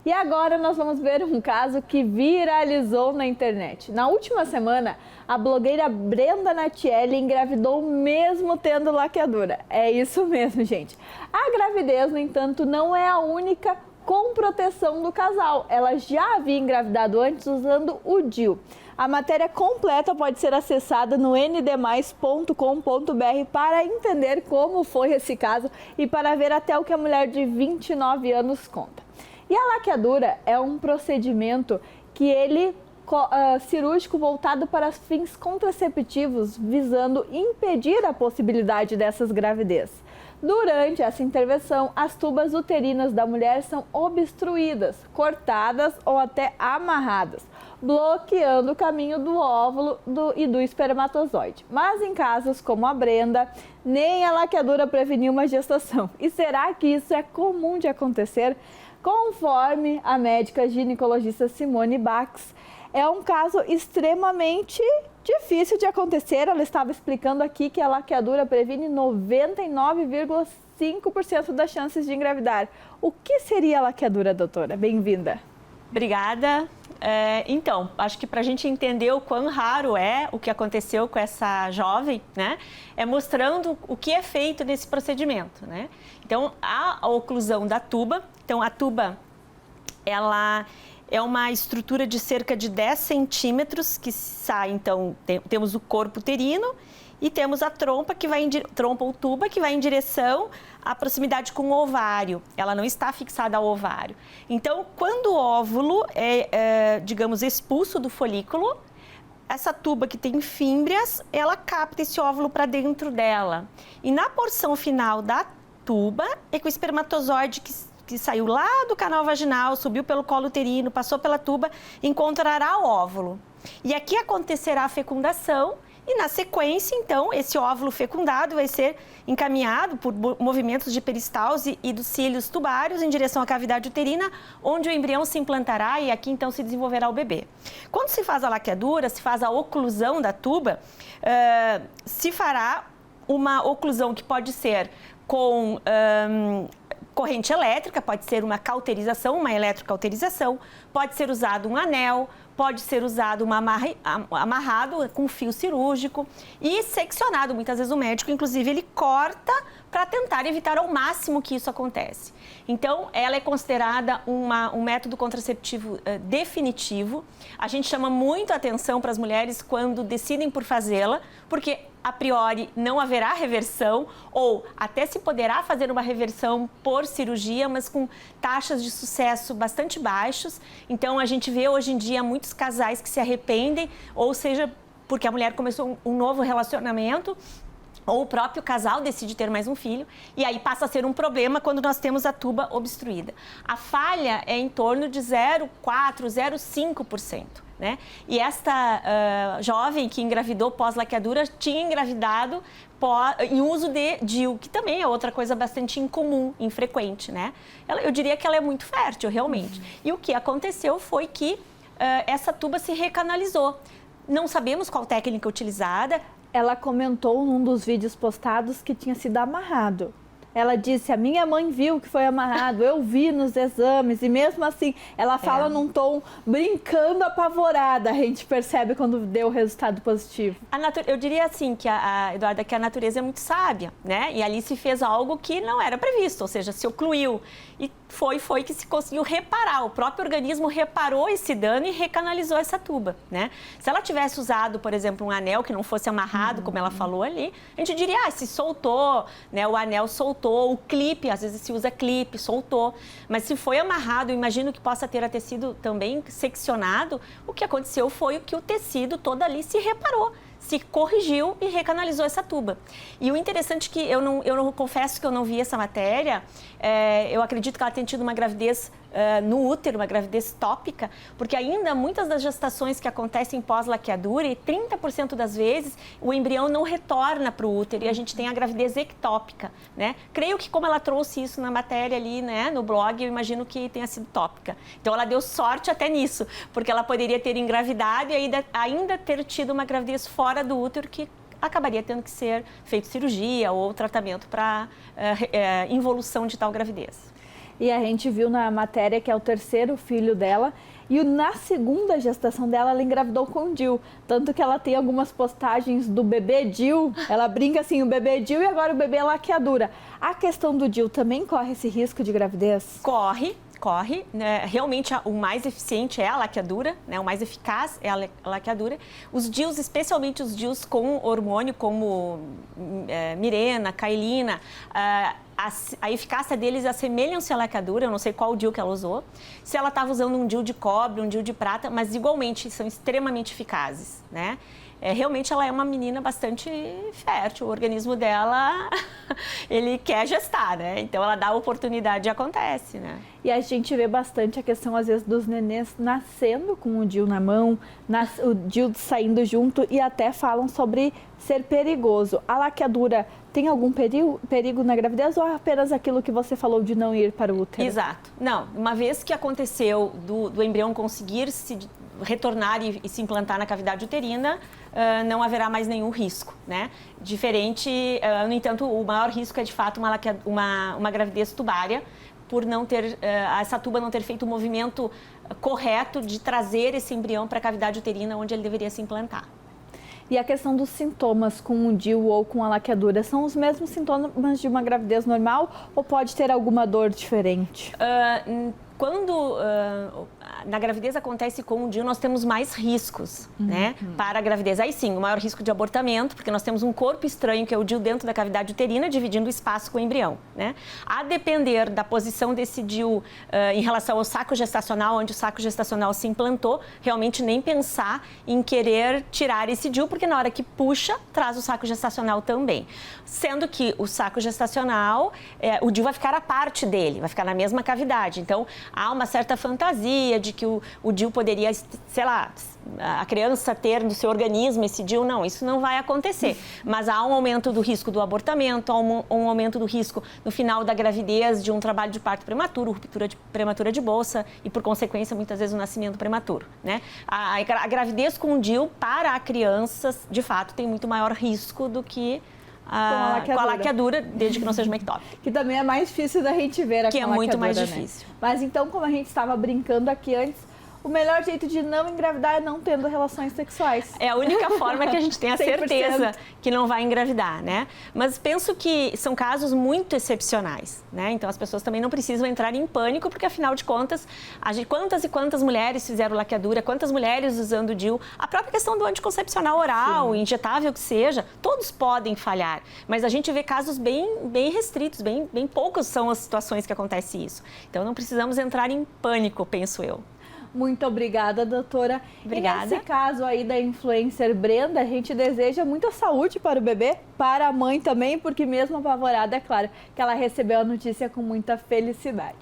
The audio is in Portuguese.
E agora nós vamos ver um caso que viralizou na internet. Na última semana, a blogueira Brenda Natielli engravidou mesmo tendo laqueadura. É isso mesmo, gente. A gravidez, no entanto, não é a única com proteção do casal. Ela já havia engravidado antes usando o DIU. A matéria completa pode ser acessada no ndmais.com.br para entender como foi esse caso e para ver até o que a mulher de 29 anos conta. E a laqueadura é um procedimento cirúrgico voltado para fins contraceptivos, visando impedir a possibilidade dessas gravidez. Durante essa intervenção, as tubas uterinas da mulher são obstruídas, cortadas ou até amarradas, bloqueando o caminho do óvulo e do espermatozoide. Mas em casos como a Brenda, nem a laqueadura preveniu uma gestação. E será que isso é comum de acontecer? Conforme a médica ginecologista Simone Bax, é um caso extremamente difícil de acontecer. Ela estava explicando aqui que a laqueadura previne 99,5% das chances de engravidar. O que seria a laqueadura, doutora? Bem-vinda. Obrigada. Então, acho que para a gente entender o quão raro é o que aconteceu com essa jovem, né, é mostrando o que é feito nesse procedimento, né? Então, a oclusão da tuba. Então, a tuba, ela é uma estrutura de cerca de 10 centímetros que sai, então, temos o corpo uterino e temos a trompa ou tuba que vai em direção à proximidade com o ovário. Ela não está fixada ao ovário. Então, quando o óvulo é, digamos, expulso do folículo, essa tuba que tem fímbrias, ela capta esse óvulo para dentro dela. E na porção final da tuba é que o espermatozoide que saiu lá do canal vaginal, subiu pelo colo uterino, passou pela tuba, encontrará o óvulo. E aqui acontecerá a fecundação e, na sequência, então, esse óvulo fecundado vai ser encaminhado por movimentos de peristalse e dos cílios tubários em direção à cavidade uterina, onde o embrião se implantará e aqui, então, se desenvolverá o bebê. Quando se faz a laqueadura, se faz a oclusão da tuba, se fará uma oclusão que pode ser com corrente elétrica, pode ser uma cauterização, uma eletrocauterização, pode ser usado um anel, pode ser usado amarrado com fio cirúrgico e seccionado. Muitas vezes o médico, inclusive, ele corta para tentar evitar ao máximo que isso acontece. Então, ela é considerada um método contraceptivo definitivo. A gente chama muito atenção para as mulheres quando decidem por fazê-la, porque a priori não haverá reversão ou até se poderá fazer uma reversão por cirurgia, mas com taxas de sucesso bastante baixos. Então, a gente vê hoje em dia muitos casais que se arrependem, ou seja, porque a mulher começou um novo relacionamento, ou o próprio casal decide ter mais um filho, e aí passa a ser um problema quando nós temos a tuba obstruída. A falha é em torno de 0,4%, 0,5%. Né? E esta jovem que engravidou pós-laqueadura tinha engravidado em uso de DIU, que também é outra coisa bastante incomum, infrequente, né? Eu diria que ela é muito fértil, realmente. E o que aconteceu foi que essa tuba se recanalizou. Não sabemos qual técnica utilizada. Ela comentou num dos vídeos postados que tinha sido amarrado. Ela disse, a minha mãe viu que foi amarrado, eu vi nos exames, e mesmo assim, ela fala num tom brincando, apavorada, a gente percebe quando deu o resultado positivo. Eu diria assim, Eduarda, que a natureza é muito sábia, né? E ali se fez algo que não era previsto, ou seja, se ocluiu. E foi que se conseguiu reparar, o próprio organismo reparou esse dano e recanalizou essa tuba, né? Se ela tivesse usado, por exemplo, um anel que não fosse amarrado, como ela falou ali, a gente diria, se soltou, né? O anel soltou, o clipe, às vezes se usa clipe, soltou. Mas se foi amarrado, eu imagino que possa ter tecido também seccionado, o que aconteceu foi que o tecido todo ali se reparou, se corrigiu e recanalizou essa tuba. E o interessante é que eu não confesso que eu não vi essa matéria, eu acredito que ela tenha tido uma gravidez no útero, uma gravidez tópica, porque ainda muitas das gestações que acontecem pós-laqueadura, e 30% das vezes, o embrião não retorna para o útero e a gente tem a gravidez ectópica, né? Creio que como ela trouxe isso na matéria ali, né, no blog, eu imagino que tenha sido tópica. Então ela deu sorte até nisso, porque ela poderia ter engravidado e ainda ter tido uma gravidez fora do útero que acabaria tendo que ser feito cirurgia ou tratamento para involução de tal gravidez. E a gente viu na matéria que é o terceiro filho dela. E na segunda gestação dela, ela engravidou com o DIU. Tanto que ela tem algumas postagens do bebê DIU. Ela brinca assim, o bebê DIU e agora o bebê laqueadura. A questão do DIU também corre esse risco de gravidez? Corre, né? Realmente o mais eficiente é a laqueadura, né? O mais eficaz é a laqueadura. Os DIUs, especialmente os DIUs com hormônio como Mirena, Cailina, a eficácia deles assemelham-se à laqueadura. Eu não sei qual DIU que ela usou, se ela estava usando um DIU de cobre, um DIU de prata, mas igualmente são extremamente eficazes, né? Realmente ela é uma menina bastante fértil, o organismo dela, ele quer gestar, né? Então ela dá a oportunidade e acontece, né? E a gente vê bastante a questão, às vezes, dos nenês nascendo com o DIU na mão, o DIU saindo junto e até falam sobre ser perigoso. A laqueadura tem algum perigo na gravidez ou apenas aquilo que você falou de não ir para o útero? Exato. Não, uma vez que aconteceu do embrião conseguir se retornar e se implantar na cavidade uterina, não haverá mais nenhum risco, né? Diferente, no entanto, o maior risco é de fato uma gravidez tubária, por não ter, essa tuba não ter feito o movimento correto de trazer esse embrião para a cavidade uterina onde ele deveria se implantar. E a questão dos sintomas com o DIU ou com a laqueadura, são os mesmos sintomas de uma gravidez normal ou pode ter alguma dor diferente? Quando na gravidez acontece com o DIU, nós temos mais riscos, né, para a gravidez. Aí sim, o maior risco de abortamento, porque nós temos um corpo estranho, que é o DIU dentro da cavidade uterina, dividindo o espaço com o embrião, né? A depender da posição desse DIU em relação ao saco gestacional, onde o saco gestacional se implantou, realmente nem pensar em querer tirar esse DIU, porque na hora que puxa, traz o saco gestacional também. Sendo que o saco gestacional, o DIU vai ficar à parte dele, vai ficar na mesma cavidade. Então, há uma certa fantasia de que o DIU poderia, sei lá, a criança ter no seu organismo esse DIU. Não, isso não vai acontecer. Mas há um aumento do risco do abortamento, há um aumento do risco no final da gravidez de um trabalho de parto prematuro, ruptura prematura de bolsa e, por consequência, muitas vezes o nascimento prematuro, né? A gravidez com DIU para a criança, de fato, tem muito maior risco do que com a laqueadura, desde que não seja uma ectópica. Que também é mais difícil da gente ver que é muito mais né? difícil. Mas então, como a gente estava brincando aqui antes, o melhor jeito de não engravidar é não tendo relações sexuais. É a única forma que a gente tem a certeza que não vai engravidar, né? Mas penso que são casos muito excepcionais, né? Então as pessoas também não precisam entrar em pânico, porque afinal de contas, quantas e quantas mulheres fizeram laqueadura, quantas mulheres usando DIU, a própria questão do anticoncepcional oral, injetável que seja, todos podem falhar. Mas a gente vê casos bem restritos, bem poucas são as situações que acontece isso. Então não precisamos entrar em pânico, penso eu. Muito obrigada, doutora. Obrigada. E nesse caso aí da influencer Brenda, a gente deseja muita saúde para o bebê, para a mãe também, porque mesmo apavorada, é claro que ela recebeu a notícia com muita felicidade.